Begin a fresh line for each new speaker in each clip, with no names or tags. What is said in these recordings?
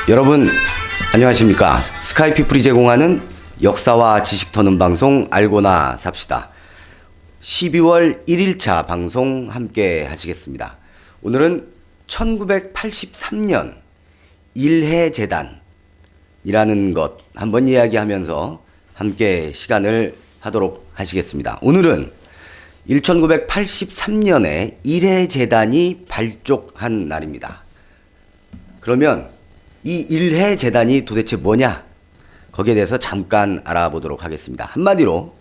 여러분 안녕하십니까. 스카이피플이 제공하는 역사와 지식 터는 방송 알고나 삽시다. 12월 1일차 방송 함께 하시겠습니다. 오늘은 1983년 일해재단이라는 것 한번 이야기하면서 함께 시간을 하도록 하시겠습니다. 오늘은 1983년에 일해재단이 발족한 날입니다. 그러면 이 일해재단이 도대체 뭐냐? 거기에 대해서 잠깐 알아보도록 하겠습니다. 한마디로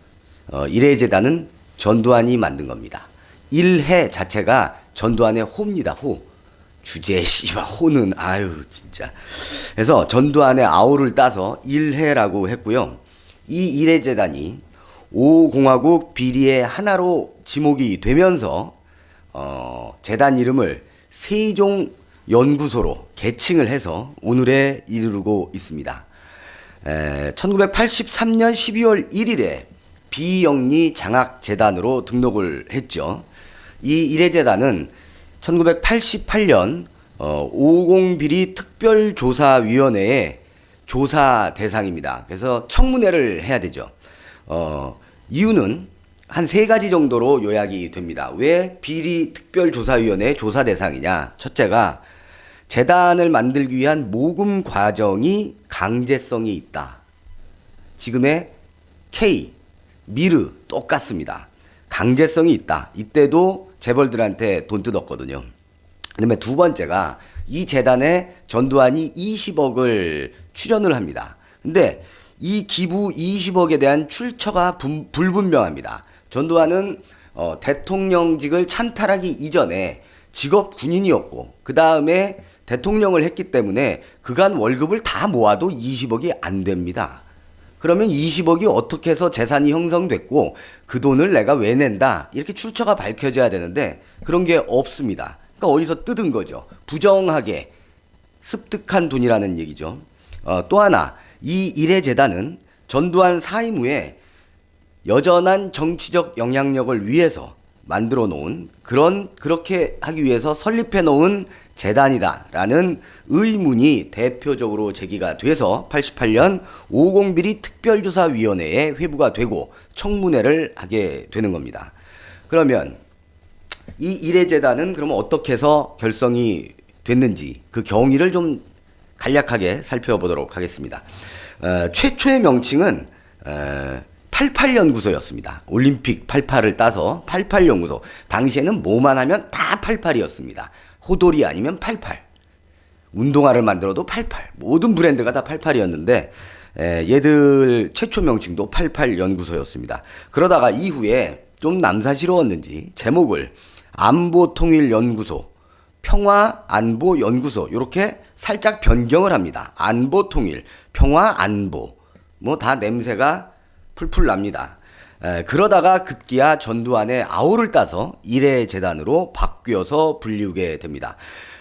일해재단은 전두환이 만든 겁니다. 일해 자체가 전두환의 호입니다. 호. 주제 씨발 호는 아유 진짜. 그래서 전두환의 아우를 따서 일해라고 했고요. 이 일해재단이 5공화국 비리의 하나로 지목이 되면서 재단 이름을 세종연구소로 개칭을 해서 오늘에 이르고 있습니다. 1983년 12월 1일에 비영리 장학재단으로 등록을 했죠. 이 일해재단은 1988년 50비리 특별조사위원회의 조사 대상입니다. 그래서 청문회를 해야 되죠. 이유는 한 3가지 정도로 요약이 됩니다. 왜 비리 특별조사위원회 조사 대상이냐? 첫째가 재단을 만들기 위한 모금 과정이 강제성이 있다. 지금의 K, 미르 똑같습니다. 강제성이 있다. 이때도 재벌들한테 돈 뜯었거든요. 그다음에 두 번째가 이 재단에 전두환이 20억을 출연을 합니다. 근데 이 기부 20억에 대한 출처가 불분명합니다. 전두환은 대통령직을 찬탈하기 이전에 직업 군인이었고 그 다음에 대통령을 했기 때문에 그간 월급을 다 모아도 20억이 안 됩니다. 그러면 20억이 어떻게 해서 재산이 형성됐고 그 돈을 내가 왜 낸다 이렇게 출처가 밝혀져야 되는데 그런 게 없습니다. 그러니까 어디서 뜯은 거죠. 부정하게 습득한 돈이라는 얘기죠. 또 하나 이 일해재단은 전두환 사임 후에 여전한 정치적 영향력을 위해서 만들어 놓은 그렇게 하기 위해서 설립해 놓은 재단이다라는 의문이 대표적으로 제기가 돼서 88년 50비리 특별조사위원회에 회부가 되고 청문회를 하게 되는 겁니다. 그러면 이 일해재단은 그러면 어떻게 해서 결성이 됐는지 그 경위를 좀 간략하게 살펴보도록 하겠습니다. 최초의 명칭은 88연구소였습니다. 올림픽 88을 따서 88연구소. 당시에는 뭐만 하면 다 88이었습니다. 호돌이 아니면 88. 운동화를 만들어도 88. 모든 브랜드가 다 88이었는데 얘들 최초 명칭도 88연구소였습니다. 그러다가 이후에 좀 남사스러웠는지 제목을 안보통일연구소, 평화안보연구소 이렇게 살짝 변경을 합니다. 안보통일, 평화안보 뭐 다 냄새가 풀풀 납니다. 그러다가 급기야 전두환의 아우를 따서 일해재단으로 바뀌어서 불리우게 됩니다.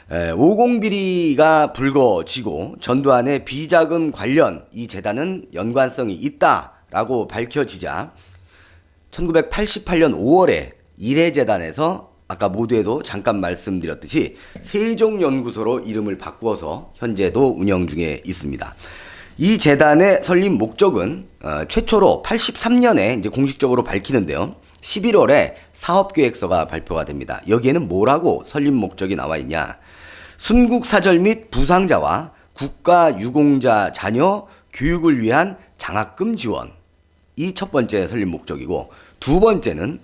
50비리가 불거지고 전두환의 비자금 관련 이 재단은 연관성이 있다라고 밝혀지자 1988년 5월에 일해재단에서 아까 모두에도 잠깐 말씀드렸듯이 세종연구소로 이름을 바꾸어서 현재도 운영 중에 있습니다. 이 재단의 설립 목적은 최초로 83년에 이제 공식적으로 밝히는데요. 11월에 사업계획서가 발표가 됩니다. 여기에는 뭐라고 설립 목적이 나와 있냐? 순국사절 및 부상자와 국가유공자 자녀 교육을 위한 장학금 지원. 이 첫 번째 설립 목적이고 두 번째는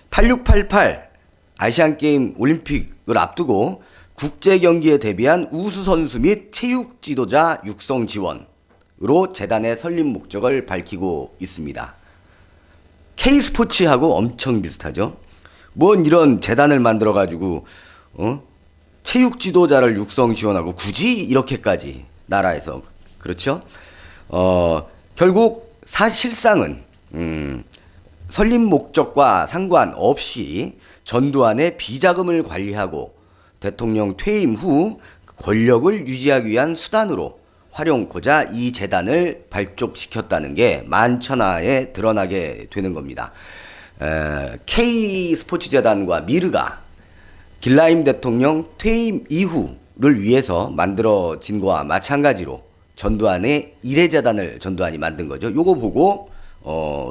8688 아시안게임 올림픽을 앞두고 국제경기에 대비한 우수선수 및 체육지도자 육성 지원으로 재단의 설립 목적을 밝히고 있습니다. K스포츠하고 엄청 비슷하죠. 뭔 이런 재단을 만들어가지고 체육지도자를 육성 지원하고 굳이 이렇게까지 나라에서 그렇죠? 결국 사실상은 설립 목적과 상관없이 전두환의 비자금을 관리하고 대통령 퇴임 후 권력을 유지하기 위한 수단으로 활용코자 이 재단을 발족시켰다는 게 만천하에 드러나게 되는 겁니다. K스포츠재단과 미르가 길라임 대통령 퇴임 이후 위해서 만들어진 거와 마찬가지로 전두환의 일해재단을 전두환이 만든 거죠. 요거 보고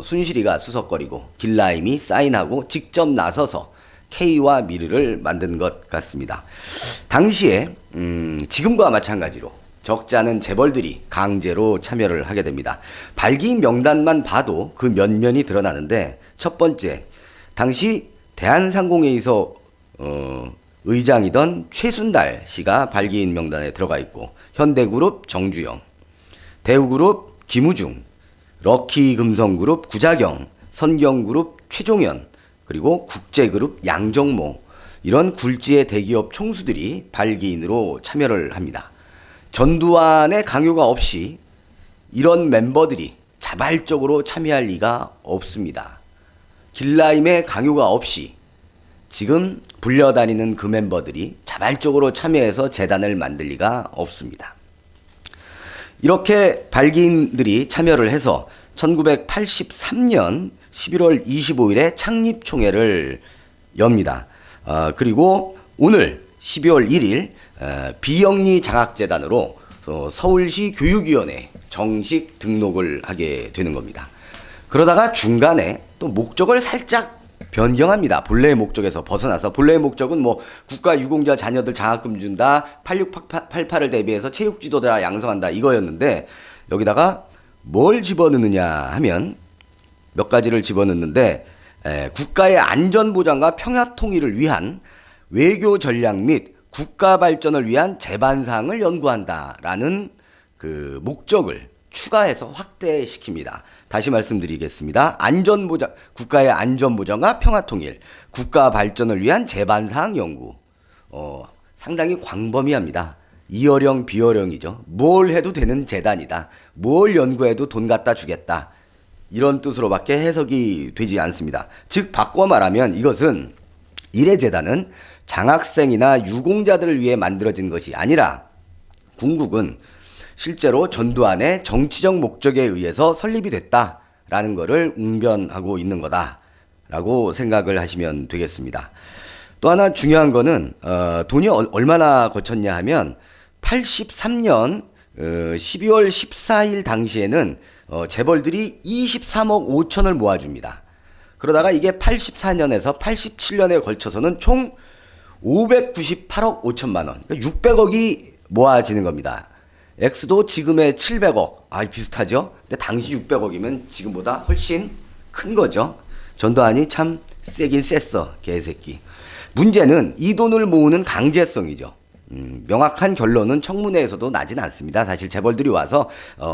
순실이가 수석거리고 길라임이 사인하고 직접 나서서 K와 미르를 만든 것 같습니다. 당시에 지금과 마찬가지로 적지 않은 재벌들이 강제로 참여를 하게 됩니다. 발기인 명단만 봐도 그 면면이 드러나는데, 첫 번째, 당시 대한상공회의소 의장이던 최순달 씨가 발기인 명단에 들어가 있고, 현대그룹 정주영, 대우그룹 김우중, 럭키금성그룹 구자경, 선경그룹 최종현, 그리고 국제그룹 양정모, 이런 굴지의 대기업 총수들이 발기인으로 참여를 합니다. 전두환의 강요가 없이 이런 멤버들이 자발적으로 참여할 리가 없습니다. 길라임의 강요가 없이 지금 불려다니는 그 멤버들이 자발적으로 참여해서 재단을 만들 리가 없습니다. 이렇게 발기인들이 참여를 해서 1983년 11월 25일에 창립총회를 엽니다. 그리고 오늘 12월 1일 비영리 장학재단으로 서울시 교육위원회 정식 등록을 하게 되는 겁니다. 그러다가 중간에 또 목적을 살짝 변경합니다. 본래의 목적에서 벗어나서, 본래의 목적은 뭐 국가 유공자 자녀들 장학금 준다, 8688을 대비해서 체육 지도자 양성한다, 이거였는데 여기다가 뭘 집어넣느냐 하면 몇 가지를 집어넣는데, 국가의 안전보장과 평화통일을 위한 외교 전략 및 국가 발전을 위한 재반상을 연구한다라는 그 목적을 추가해서 확대시킵니다. 다시 말씀드리겠습니다. 국가의 안전보장과 평화통일, 국가 발전을 위한 재반상 연구. 상당히 광범위합니다. 이어령 비어령이죠. 뭘 해도 되는 재단이다. 뭘 연구해도 돈 갖다 주겠다. 이런 뜻으로밖에 해석이 되지 않습니다. 즉 바꿔 말하면 이것은 일해재단은 장학생이나 유공자들을 위해 만들어진 것이 아니라 궁극은 실제로 전두환의 정치적 목적에 의해서 설립이 됐다라는 것을 웅변하고 있는 거다라고 생각을 하시면 되겠습니다. 또 하나 중요한 거는 돈이 얼마나 거쳤냐 하면 83년 12월 14일 당시에는 재벌들이 23억 5천을 모아줍니다. 그러다가 이게 84년에서 87년에 걸쳐서는 총 598억 5천만 원, 그러니까 600억이 모아지는 겁니다. 액수도 지금의 700억, 비슷하죠? 근데 당시 600억이면 지금보다 훨씬 큰 거죠. 전두환이 참 세긴 셌어, 개새끼. 문제는 이 돈을 모으는 강제성이죠. 명확한 결론은 청문회에서도 나진 않습니다. 사실 재벌들이 와서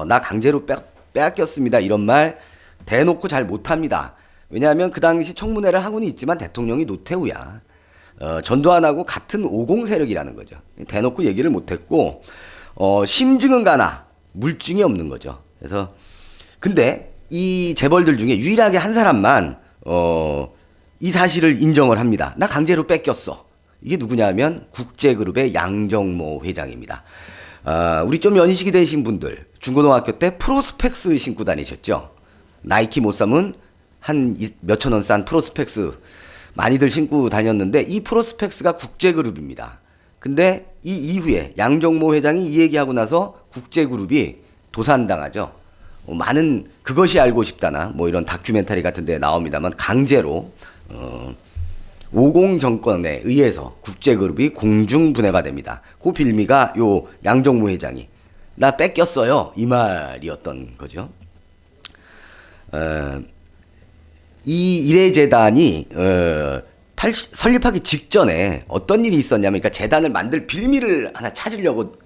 나 강제로 빼앗겼습니다, 이런 말 대놓고 잘 못합니다. 왜냐하면 그 당시 청문회를 하고는 있지만 대통령이 노태우야. 전두환하고 같은 50 세력이라는 거죠. 대놓고 얘기를 못했고, 심증은 가나 물증이 없는 거죠. 그래서 근데 이 재벌들 중에 유일하게 한 사람만 이 사실을 인정을 합니다. 나 강제로 뺏겼어. 이게 누구냐면 국제그룹의 양정모 회장입니다. 우리 좀 연식이 되신 분들, 중고등학교 때 프로스펙스 신고 다니셨죠? 나이키 못 사면 한 몇천 원 싼 프로스펙스 많이들 신고 다녔는데, 이 프로스펙스가 국제그룹입니다. 근데 이 이후에 양정모 회장이 이 얘기하고 나서 국제그룹이 도산당하죠. 많은 그것이 알고 싶다나 뭐 이런 다큐멘터리 같은 데 나옵니다만, 강제로 50 정권에 의해서 국제그룹이 공중분해가 됩니다. 그 빌미가 요 양정모 회장이 나 뺏겼어요, 이 말이었던 거죠. 이 일해재단이 설립하기 직전에 어떤 일이 있었냐면, 그러니까 재단을 만들 빌미를 하나 찾으려고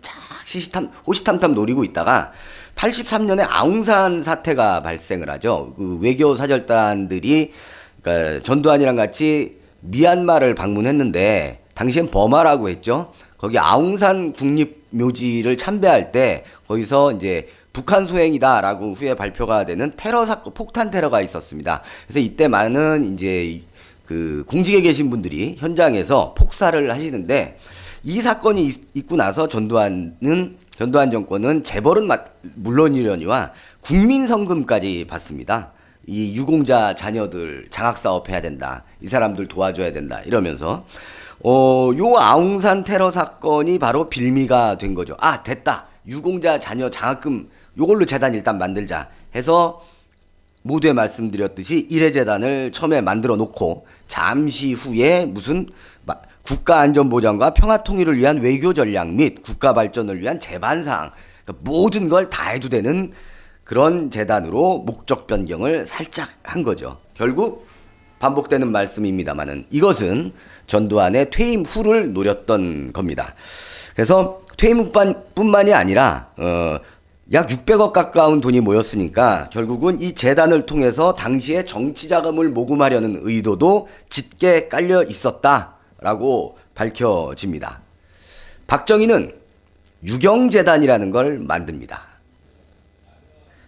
호시탐탐 노리고 있다가 83년에 아웅산 사태가 발생을 하죠. 그 외교 사절단들이 그러니까 전두환이랑 같이 미얀마를 방문했는데, 당시엔 버마라고 했죠. 거기 아웅산 국립묘지를 참배할 때 거기서 이제 북한 소행이다라고 후에 발표가 되는 테러 사건, 폭탄 테러가 있었습니다. 그래서 이때 많은 이제 그 공직에 계신 분들이 현장에서 폭사를 하시는데, 이 사건이 있고 나서 전두환 정권은 재벌은 물론이려니와 국민성금까지 받습니다. 이 유공자 자녀들 장학사업 해야 된다, 이 사람들 도와줘야 된다 이러면서 요 아웅산 테러 사건이 바로 빌미가 된 거죠. 아, 됐다. 유공자 자녀 장학금 요걸로 재단 일단 만들자 해서 모두에 말씀드렸듯이 일해재단을 처음에 만들어 놓고 잠시 후에 무슨 국가안전보장과 평화통일을 위한 외교 전략 및 국가 발전을 위한 제반사항, 그러니까 모든 걸 다 해도 되는 그런 재단으로 목적 변경을 살짝 한 거죠. 결국 반복되는 말씀입니다만은 이것은 전두환의 퇴임 후를 노렸던 겁니다. 그래서 퇴임뿐만이 아니라 약 600억 가까운 돈이 모였으니까 결국은 이 재단을 통해서 당시에 정치 자금을 모금하려는 의도도 짙게 깔려 있었다라고 밝혀집니다. 박정희는 유경재단이라는 걸 만듭니다.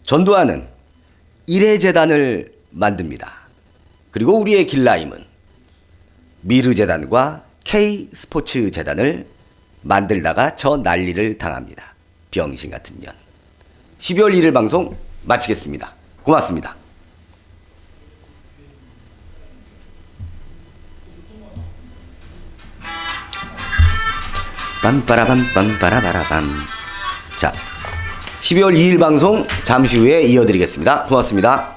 전두환은 일해재단을 만듭니다. 그리고 우리의 길라임은 미르재단과 K스포츠재단을 만들다가 저 난리를 당합니다. 병신 같은 년. 12월 1일 방송 마치겠습니다. 고맙습니다. 빰빠라밤빰빠라바라밤. 자, 12월 2일 방송 잠시 후에 이어드리겠습니다. 고맙습니다.